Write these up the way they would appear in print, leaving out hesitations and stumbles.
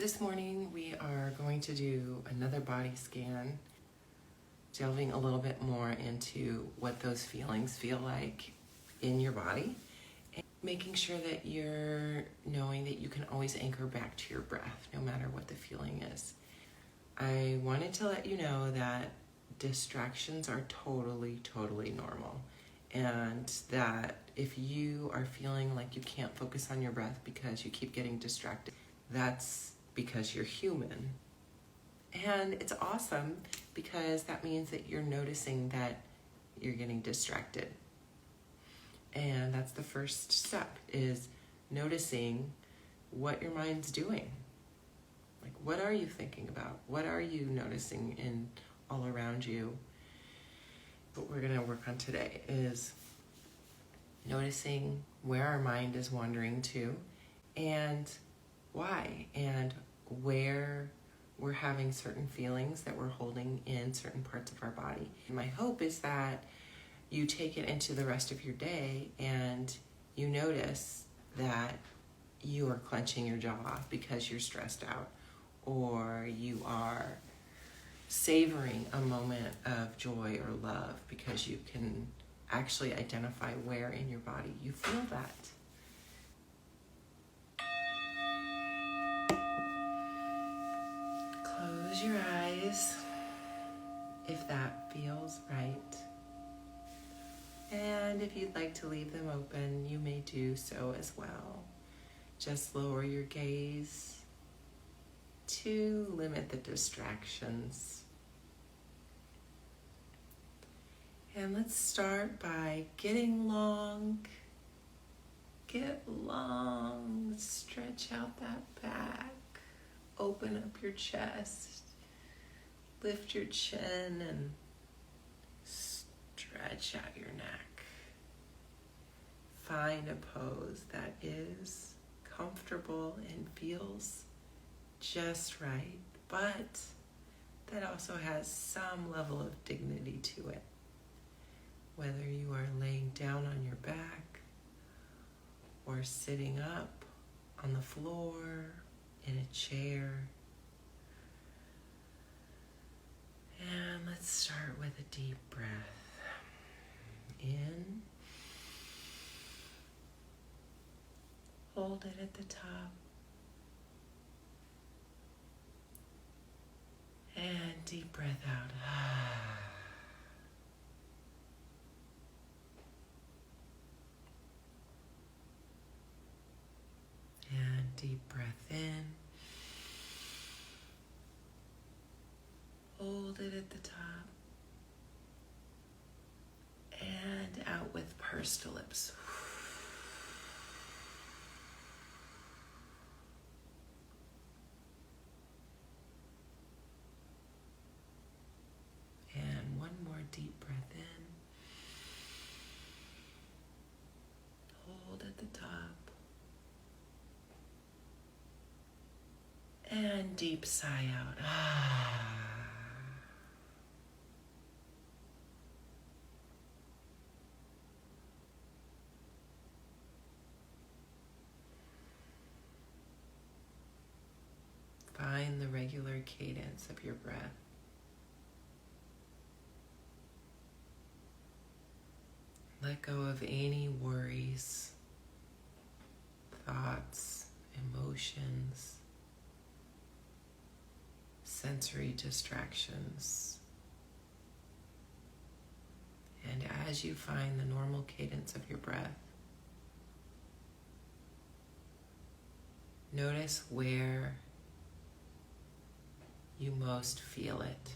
this morning we are going to do another body scan, delving a little bit more into what those feelings feel like in your body, and making sure that you're knowing that you can always anchor back to your breath, no matter what the feeling is. I wanted to let you know that distractions are totally normal, and that if you are feeling like you can't focus on your breath because you keep getting distracted, that's because you're human. And it's awesome because that means that you're noticing that you're getting distracted. And that's the first step, is noticing what your mind's doing. Like, what are you thinking about? What are you noticing in all around you? What we're going to work on today is noticing where our mind is wandering to and why, and where we're having certain feelings that we're holding in certain parts of our body. And my hope is that you take it into the rest of your day and you notice that you are clenching your jaw because you're stressed out, or you are savoring a moment of joy or love because you can actually identify where in your body you feel that. Close your eyes if that feels right. And if you'd like to leave them open, you may do so as well. Just lower your gaze to limit the distractions. And let's start by getting long. Get long, stretch out that back. Open up your chest, lift your chin, and stretch out your neck. Find a pose that is comfortable and feels just right, but that also has some level of dignity to it. Whether you are laying down on your back or sitting up on the floor, in a chair. And let's start with a deep breath. In. Hold it at the top. And deep breath out. And deep breath in. Hold it at the top. And out with pursed lips. And one more deep breath in. Hold at the top. And deep sigh out. Find the regular cadence of your breath. Let go of any worries, thoughts, emotions, sensory distractions. And as you find the normal cadence of your breath, notice where you most feel it.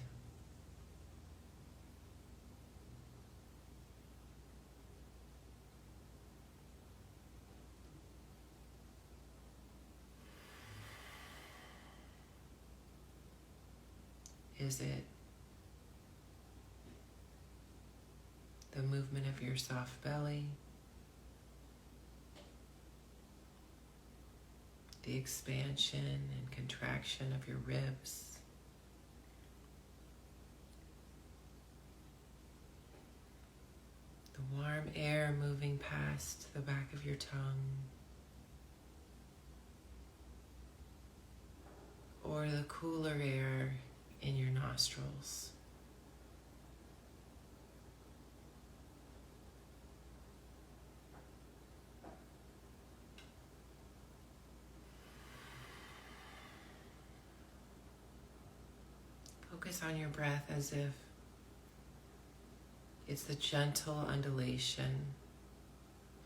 Is it the movement of your soft belly? The expansion and contraction of your ribs? The warm air moving past the back of your tongue? or the cooler air in your nostrils. Focus on your breath as if it's the gentle undulation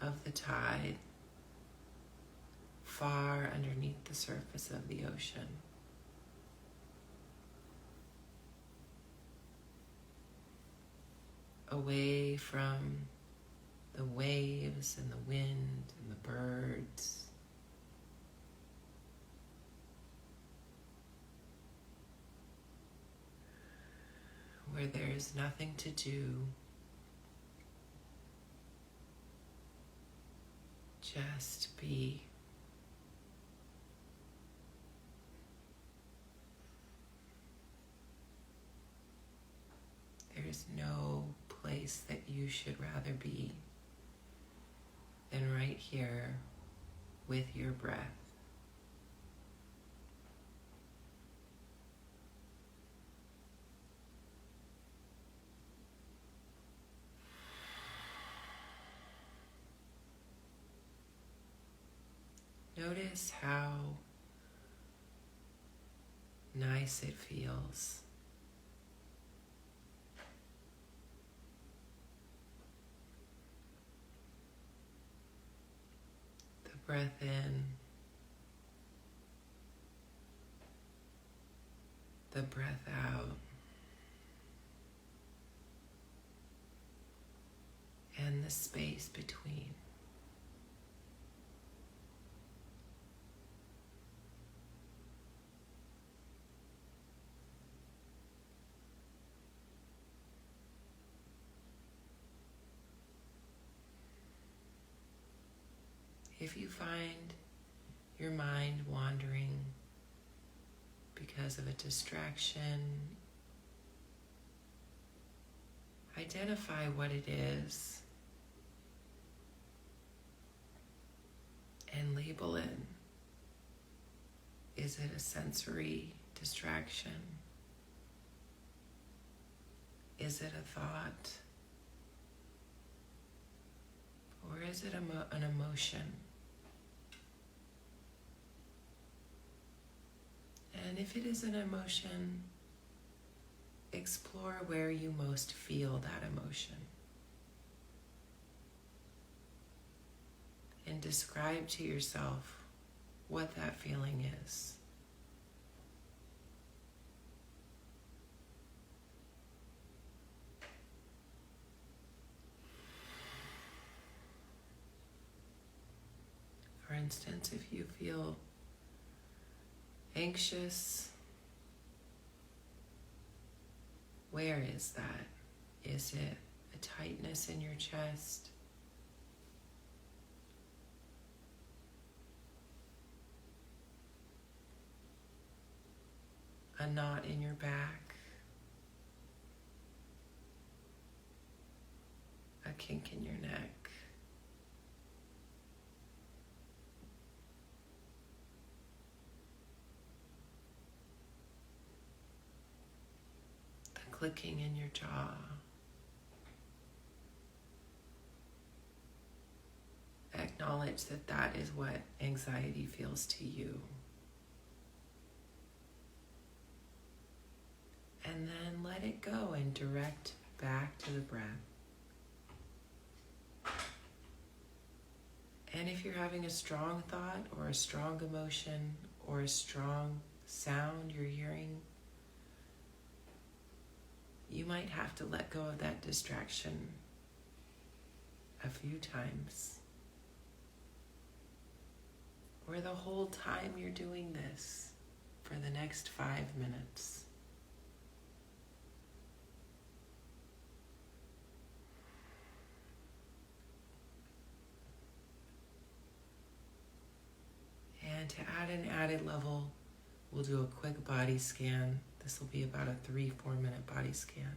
of the tide far underneath the surface of the ocean. Away from the waves and the wind and the birds. Where there is nothing to do, just be. There is no place that you should rather be than right here with your breath. Notice how nice it feels. The breath in, the breath out, and the space between. If you find your mind wandering because of a distraction, identify what it is and label it. Is it a sensory distraction? Is it a thought? Or is it an emotion? And if it is an emotion, explore where you most feel that emotion. And describe to yourself what that feeling is. For instance, if you feel anxious, where is that? Is it a tightness in your chest? A knot in your back? A kink in your neck? Clicking in your jaw. Acknowledge that that is what anxiety feels to you. And then let it go and direct back to the breath. And if you're having a strong thought or a strong emotion or a strong sound you're hearing, you might have to let go of that distraction a few times. Or the whole time you're doing this for the next 5 minutes. And to add an added level, we'll do a quick body scan. This will be about a 3-4 minute body scan.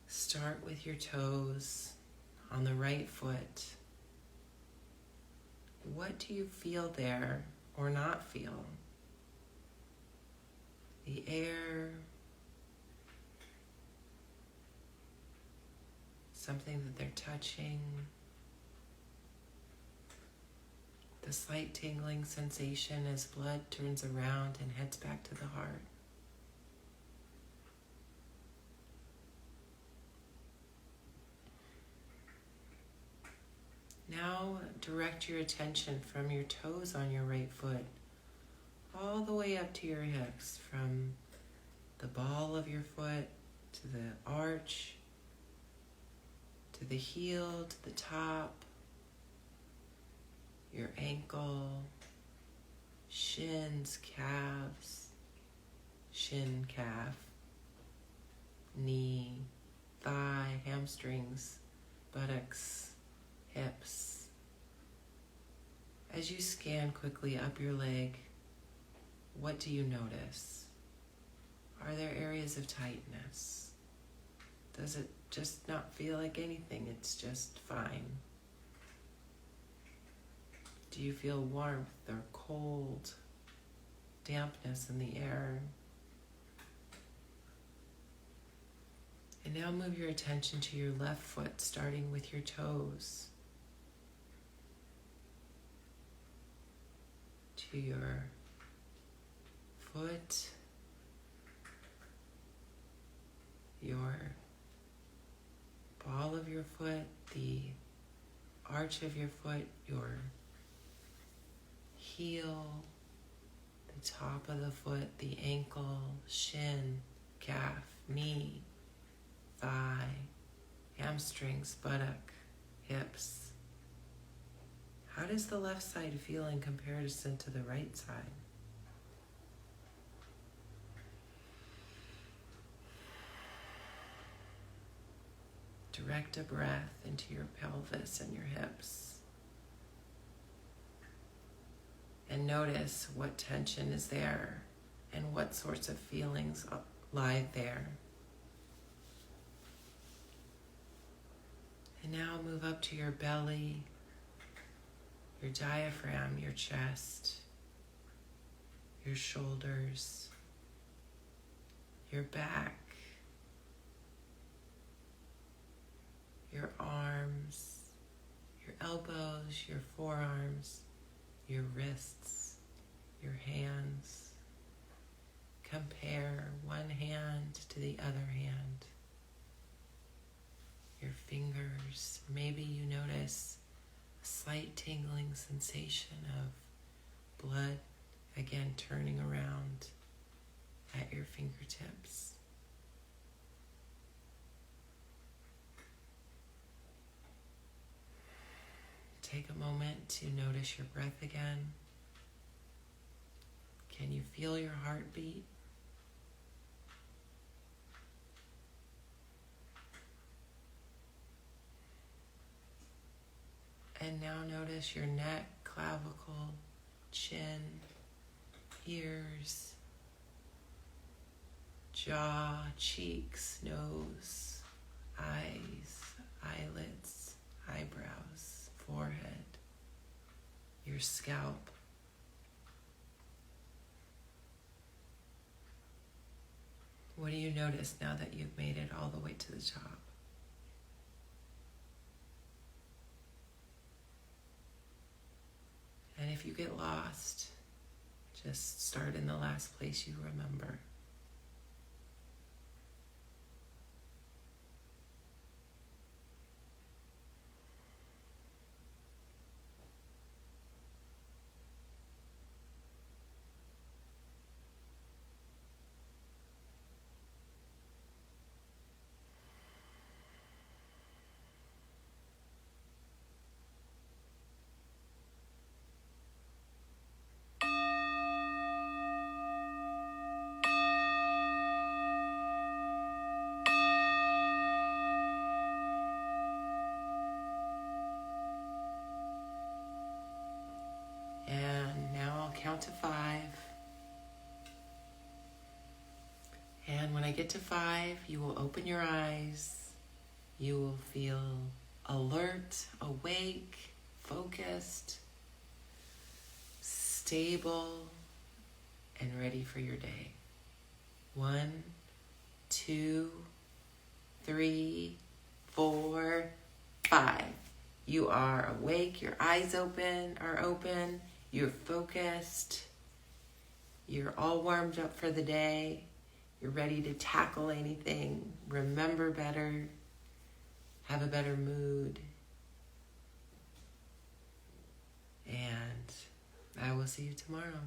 Start with your toes on the right foot. What do you feel there or not feel? the air, something that they're touching, the slight tingling sensation as blood turns around and heads back to the heart. Now direct your attention from your toes on your right foot all the way up to your hips, from the ball of your foot to the arch, to the heel, to the top, your ankle, shins, calves, shin, calf, knee, thigh, hamstrings, buttocks, hips. As you scan quickly up your leg, what do you notice? Are there areas of tightness? Does it just not feel like anything? It's just fine. Do you feel warmth or cold, dampness in the air? And now move your attention to your left foot, starting with your toes, to your foot, your ball of your foot, the arch of your foot, your heel, the top of the foot, the ankle, shin, calf, knee, thigh, hamstrings, buttock, hips. How does the left side feel in comparison to the right side? Direct a breath into your pelvis and your hips. And notice what tension is there and what sorts of feelings lie there. And now move up to your belly, your diaphragm, your chest, your shoulders, your back, your arms, your elbows, your forearms, your wrists, your hands. Compare one hand to the other hand. Your fingers. Maybe you notice a slight tingling sensation of blood again turning around at your fingertips. Take a moment to notice your breath again. Can you feel your heartbeat? And now notice your neck, clavicle, chin, ears, jaw, cheeks, nose, eyes, eyelids, eyebrows, forehead, your scalp. What do you notice now that you've made it all the way to the top? And if you get lost, just start in the last place you remember. Count to 5. And when I get to 5, you will open your eyes. You will feel alert, awake, focused, stable, and ready for your day. 1, 2, 3, 4, 5. You are awake, your eyes are open, you're focused, you're all warmed up for the day, you're ready to tackle anything, remember better, have a better mood. And I will see you tomorrow.